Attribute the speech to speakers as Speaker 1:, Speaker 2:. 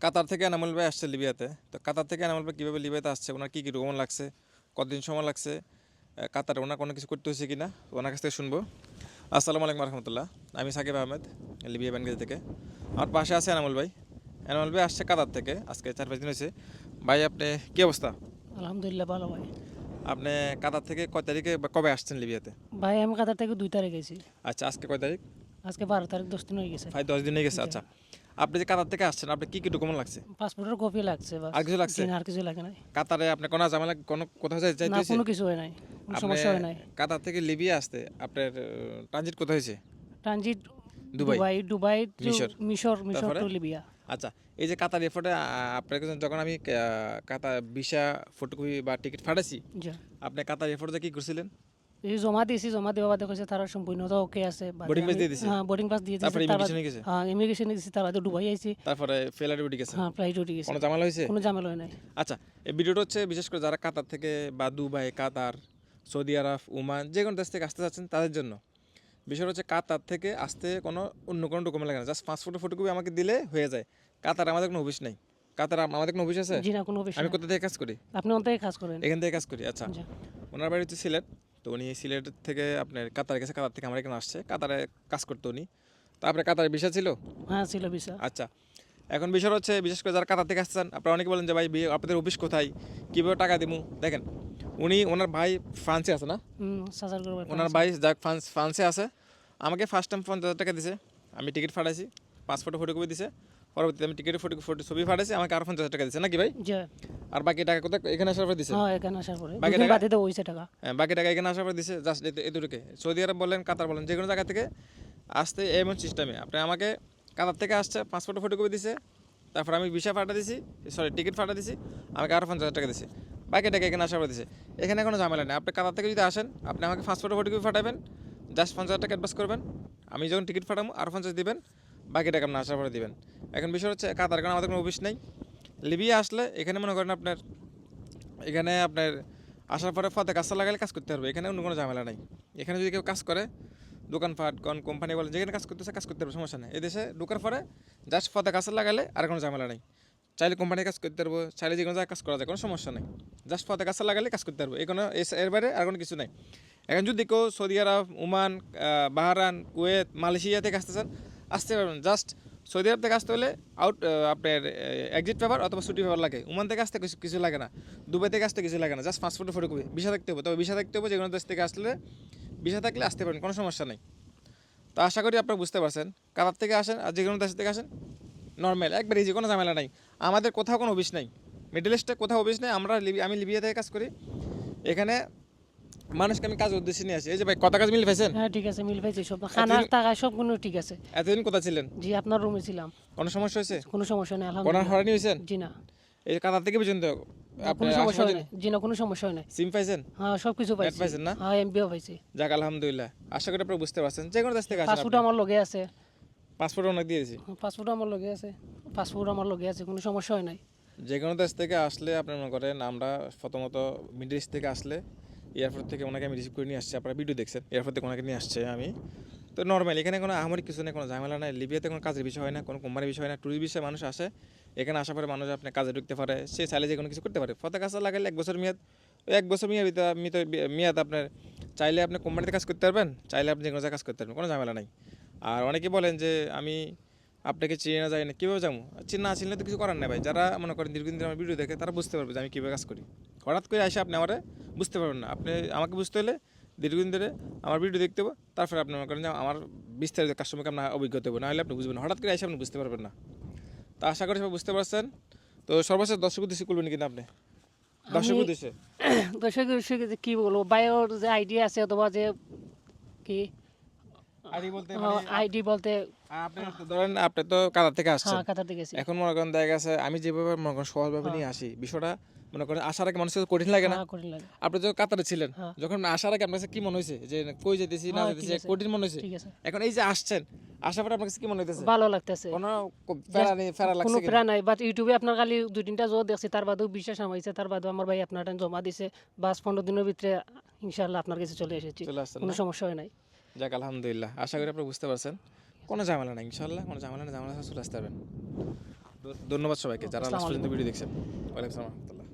Speaker 1: কাতার থেকে এনামুল ভাই আসছে লিবিয়াতে। তো কাতার থেকে এনামুল ভাই কীভাবে লিবিয়াতে আসছে, ওনার কী কী ডকুমেন্ট লাগছে, কতদিন সময় লাগছে, কাতারে ওনার কোনো কিছু করতে হয়েছে কি না, ওনার কাছ থেকে শুনবো। আসসালামু আলাইকুম রহমতুল্লাহ। আমি সাকিব আহমেদ, লিবিয়া ব্যানগেজ থেকে। আমার পাশে আছে এনামুল ভাই। এনামুল ভাই আসছে কাতার থেকে, আজকে 4-5 দিন হয়েছে। ভাই আপনি কী অবস্থা?
Speaker 2: আলহামদুলিল্লাহ ভালো ভাই।
Speaker 1: আপনি কাতার থেকে কয় তারিখে বা কবে আসছেন লিবিয়াতে?
Speaker 2: ভাই আমি কাতার থেকে 2 তারিখ গেছি।
Speaker 1: আচ্ছা, আজকে কয় তারিখ?
Speaker 2: আজকে 12 তারিখ, 10 দিন হয়ে গেছে।
Speaker 1: 10 দিন হয়ে গেছে।
Speaker 2: জি।
Speaker 1: আচ্ছা, আপনি যে কাতার থেকে আসছেন, আপনার কী কী ডকুমেন্ট লাগছে?
Speaker 2: পাসপোর্টের কপি লাগছে বাস।
Speaker 1: আর কিছু লাগছে?
Speaker 2: জি না, আর কিছু লাগে নাই।
Speaker 1: কাতারে আপনি কোনো ঝামেলা, কোনো কোথাও যাইতে
Speaker 2: না,
Speaker 1: হয়েছে?
Speaker 2: কোনো কিছু হয় নাই, কোনো
Speaker 1: আপনি
Speaker 2: সমস্যা হয় নাই।
Speaker 1: কাতার থেকে লিবিয়া আসতে আপনার ট্রানজিট কোথায় হয়েছে?
Speaker 2: Transit
Speaker 1: Dubai,
Speaker 2: Dubai, Dubai to
Speaker 1: মিশর।
Speaker 2: মিশর, মিশর
Speaker 1: তারপরে
Speaker 2: টু লিবিয়া।
Speaker 1: আচ্ছা, এই যে কাতার এয়ারপোর্টে আপনার কাছে যখন আমি কাতার ভিসা ফটোকপি বা টিকিট ফাটাইছি,
Speaker 2: জি।
Speaker 1: আপনি কাতার এয়ারপোর্টে কি করছিলেন?
Speaker 2: এই জমা দিয়েছি, জমা দেওয়া বাদে কইছে তারা সম্পূর্ণতা ওকে আছে।
Speaker 1: বোর্ডিং পাস দিয়ে দিছে?
Speaker 2: হ্যাঁ, বোর্ডিং পাস দিয়ে দিয়েছে।
Speaker 1: তারপরে ইমিগ্রেশনে গেছে?
Speaker 2: হ্যাঁ, ইমিগ্রেশনে গেছি, তার বাদে দুবাই আইছি।
Speaker 1: তারপরে ফ্লাইটে উঠে গেছে?
Speaker 2: হ্যাঁ, ফ্লাইট উঠে গেছে।
Speaker 1: কোনো ঝামেলা হয়েছে?
Speaker 2: কোনো ঝামেলা হয় নাই।
Speaker 1: আচ্ছা, এই ভিডিওটা হচ্ছে বিশেষ করে যারা কাতার থেকে বা দুবাই, কাতার, সৌদি আরব, ওমান যে কোনো দেশ থেকে আসতে চাচ্ছেন তাদের জন্য। বিষয় হচ্ছে কাতার থেকে আসতে অন্য কোনো ডকুমেন্ট লাগে না, জাস্ট পাসপোর্টের ফটোকপি আমাকে দিলে হয়ে যায়। কাতার আমাদের কোনো অফিস নেই। কাতার আমাদের কোনো অফিস আছে?
Speaker 2: জি না, কোনো অফিস
Speaker 1: আমি
Speaker 2: নাই।
Speaker 1: কোথা থেকে কাজ করি?
Speaker 2: আপনি ওখান থেকে কাজ করেন?
Speaker 1: এখান থেকে কাজ করি। আচ্ছা,
Speaker 2: জি।
Speaker 1: ওনার বাড়ি হচ্ছে সিলেট। তো উনি সিলেট থেকে আপনার কাতারে গেছে, কাতার থেকে আমার এখানে আসছে, কাতারে কাজ করতো উনি। তারপরে কাতারে ভিসা ছিল।
Speaker 2: হ্যাঁ, ছিল ভিসা।
Speaker 1: আচ্ছা, এখন বিষয় হচ্ছে বিশেষ করে যারা কাতার থেকে আসছেন, আপনারা অনেকে বলেন যে ভাই আপনাদের অফিস কোথায়, কীভাবে টাকা দিমু? দেখেন, ওনার ভাই ফ্রান্সে আছে না,
Speaker 2: সাজার করবে।
Speaker 1: ওনার ভাই যাক ফ্রান্সে আছে। আমাকে ফার্স্ট টাইম 50,000 টাকা দিছে, আমি টিকিট ফাটাইছি, পাসপোর্টে ফটোকপি দিছে। পরবর্তীতে আমি টিকিটের ফটো ছবি ফাটাইছি, আমাকে আরও 50,000 টাকা দিছে নাকি ভাই?
Speaker 2: জি।
Speaker 1: আর বাকি টাকা কোথায় এখানে আসার পর দিছে?
Speaker 2: হ্যাঁ, এখানে আসার পরে
Speaker 1: বাকি
Speaker 2: দুদিন
Speaker 1: টাকা?
Speaker 2: বাদে তো হইছে টাকা।
Speaker 1: হ্যাঁ, বাকি টাকা এখানে আসার পর দিছে, জাস্ট এতটুকু। সৌদি আরব বলেন, কাতার বলেন, যে কোনো জায়গা থেকে আসতে এমন সিস্টেমে আপনি আমাকে কাতার থেকে আসছে, পাসপোর্টে ফটোকপি দিছে, তারপর আমি ভিসা ফাটা দিছি, সরি টিকিট ফাটা দিছি, আমাকে আরও 50,000 টাকা দিছে। বাকি টাকা এখানে আসার পর দিছে। এখানে কোনো ঝামেলা নেই। আপনি কাতার থেকে যদি আসেন, আপনি আমাকে পাসপোর্টে ফটোকপি ফাটাবেন, জাস্ট 50,000 টাকা অ্যাডভান্স করবেন, আমি যখন টিকিট ফাটাবো আরও 50 দিবেন, বাকি টাকা আপনি আসার পরে দিবেন। এখন বিষয় হচ্ছে কাতার, কারণ আমাদের কোনো অফিস নেই। লিবিয়া আসলে এখানে মনে করেন আপনার আসার পরে ফতে কাজটা লাগালে কাজ করতে পারবে, এখানে অন্য কোনো ঝামেলা নাই। এখানে যদি কেউ কাজ করে, দোকানপাট কোন কোম্পানি বলে যেখানে কাজ করতেছে কাজ করতে পারবে, সমস্যা নেই। এদেশে ঢোকার পরে জাস্ট ফতে কাজটা লাগালে আর কোনো ঝামেলা নেই। চাইলে কোম্পানির কাজ করতে পারবো, চাইলে যে কোনো জায়গায় কাজ করা যায়, কোনো সমস্যা নেই। জাস্ট ফতে কাজটা লাগালে কাজ করতে পারবো, এর বাইরে আর কোনো কিছু নাই। এখন যদি কেউ সৌদি আরব, ওমান, বাহরান, কুয়েত, মালয়েশিয়া থেকে আসতে পারবেন। জাস্ট সৌদি আরব থেকে আসতে হলে আপনার এক্সিট পেপার অথবা ছুটি পেপার লাগে। ওমান থেকে আসতে কিছু লাগে না, দুবাই থেকে আসতে কিছু লাগে না, জাস্ট পাসপোর্টের ফটোকপি। ভিসা থাকতে হবে, তবে ভিসা থাকতে হবে, যে কোনো দেশ থেকে আসলে ভিসা থাকলে আসতে পারেন, কোনো সমস্যা নেই। তো আশা করি আপনারা বুঝতে পারছেন। কাতার থেকে আসেন আর যে কোনো দেশ থেকে আসেন, নর্মাল একবার ইজি, কোনো ঝামেলা নাই। আমাদের কোথাও কোনো অফিস নেই, মিডল ইস্টে কোথাও অফিস নেই। আমি লিবিয়া থেকে কাজ করি। এখানে মানুষকে আমি কাজ উদ্দেশ্যে নিয়ে আসি। এই যে ভাই, কথা কাজ মিল পাইছেন?
Speaker 2: হ্যাঁ, ঠিক আছে, মিল পাইছি সব। খানা টাকা সব কোনো ঠিক আছে।
Speaker 1: এতদিন কোথায় ছিলেন?
Speaker 2: জি, আপনার রুমে ছিলাম।
Speaker 1: কোনো সমস্যা হয়েছে?
Speaker 2: কোনো সমস্যা নেই,
Speaker 1: কোনো
Speaker 2: আলহামদুলিল্লাহ।
Speaker 1: হয়রানি হয়েছেন?
Speaker 2: জি না,
Speaker 1: এই কাতার থেকে পর্যন্ত
Speaker 2: কোনো সমস্যা হয় নাই। জি না, কোনো সমস্যা হয় নাই।
Speaker 1: সিম পাইছেন?
Speaker 2: হ্যাঁ, সব কিছু পাইছি।
Speaker 1: পাইছেন না?
Speaker 2: হ্যাঁ, এমবিও পাইছি।
Speaker 1: যাক আলহামদুলিল্লাহ। আশা করি আপনারা বুঝতে পারছেন। যে কোনো দেশ থেকে আসেন,
Speaker 2: পাসপোর্ট আমার লগে আছে।
Speaker 1: পাসপোর্ট অনেক দিয়ে দিয়েছি।
Speaker 2: পাসপোর্ট আমার লগে আছে। পাসপোর্ট আমার লগে আছে, কোনো সমস্যা হয় নাই।
Speaker 1: যে কোনো দেশ থেকে আসলে আপনি মনে করেন, আমরা প্রথমত মিডল ইস্ট থেকে আসলে এয়ারপোর্ট থেকে ওনাকে আমি রিসিভ করে নিয়ে আসছি। আপনারা ভিডিও দেখছেন, এয়ারপোর্ট থেকে ওনাকে নিয়ে আসছে আমি। তো নর্মাল এখানে কোনো আহামরি কিছু নেই, কোনো ঝামেলা নাই। লিবিয়াতে কোনো কাজের বিষয় হয় না, কোনো কোম্পানির বিষয় হয় না। টুরিস্ট বিষয়ে মানুষ আসে, এখানে আসার পরে মানুষ আপনি কাজে ঢুকতে পারে, সে চাইলে যে কোনো কিছু করতে পারে। ফতে কাজটা লাগালে 1 বছর মেয়াদ, ওই 1 বছর মেয়াদ আপনার চাইলে আপনি কোম্পানিতে কাজ করতে পারবেন, চাইলে আপনি যে কোনো জায়গায় কাজ করতে পারবেন, কোনো ঝামেলা নাই। আর অনেকে বলেন যে আমি আপনাকে চিনে না, যায় না, কীভাবে যাবো? না চিনলে তো কিছু করার নেই ভাই। যারা মনে করেন দীর্ঘদিন ধরে আমার ভিডিও দেখে, তারা বুঝতে পারবে যে আমি কীভাবে কাজ করি। হঠাৎ করে এসে আপনি আমারে বুঝতে পারবেন না। আপনি আমাকে বুঝতে হলে দীর্ঘদিন ধরে আমার ভিডিও দেখতে হবে, তারপরে আপনি মনে করেন যে আমার বিস্তারিত কাজ সম্পর্কে আপনার অভিজ্ঞতা হবে, নাহলে আপনি বুঝবেন। হঠাৎ করে এসে আপনি বুঝতে পারবেন না। তো আশা করি সবাই বুঝতে পারছেন। তো সর্বশেষ দর্শক উদ্দেশ্যে করবেন কিনা আপনি? দর্শক উদ্দেশ্যে
Speaker 2: দর্শক কি বলবো, বায়োর যে আইডি আছে অথবা যে কি
Speaker 1: আইডি বলতে
Speaker 2: আইডি বলতে,
Speaker 1: আপনি ধরেন আপনি তো কাতার থেকে আসছেন।
Speaker 2: হ্যাঁ, কাতার থেকে গেছি।
Speaker 1: এখন মনে করেন দেখা গেছে আমি যেভাবে মনে করেন সহজভাবে নিয়ে আসি, বিষয়টা মনে করেন আসার আগে মানুষের কঠিন লাগে না?
Speaker 2: হ্যাঁ, কঠিন লাগে।
Speaker 1: আপনি যখন কাতারে ছিলেন,
Speaker 2: হ্যাঁ।
Speaker 1: যখন আসার আগে আপনার কাছে কি মনে হয়েছে যে কই যেতেছি না
Speaker 2: হ্যাঁ,
Speaker 1: যেতেছি,
Speaker 2: ঠিক আছে।
Speaker 1: কঠিন মনে হয়েছে?
Speaker 2: ঠিক আছে,
Speaker 1: এখন এই যে আসছেন, আসার পরে আপনার কাছে কি মনে হইতেছে?
Speaker 2: ভালো লাগতেছে।
Speaker 1: কোনো ফেরা
Speaker 2: কোনো
Speaker 1: লাগছে কিনা?
Speaker 2: প্ল্যান নাই, বাট ইউটিউবে আপনার খালি 2-3টা জো দেখছি, তার বাদেও বিশ্বাস নামাইছে, তার বাদেও আমার ভাই আপনার জমা দিছে। বাস 15 দিনের ভিতরে ইনশাআল্লাহ আপনার কাছে চলে এসেছি।
Speaker 1: চলে আসছেন
Speaker 2: কোনো
Speaker 1: না?
Speaker 2: সমস্যা হয় নাই।
Speaker 1: যাক আলহামদুলিল্লাহ। আশা করি আপনি বুঝতে পারছেন। কোনো ঝামেলা নাই ইনশাল্লাহ, কোনো ঝামেলা ছাড়া চলে আসতে পারবেন। ধন্যবাদ সবাইকে যারা লাস্ট
Speaker 2: আসসালামু
Speaker 1: পর্যন্ত ভিডিও দেখছেন। ওয়ালাইকুম আসসালাম রহমতুল্লাহ।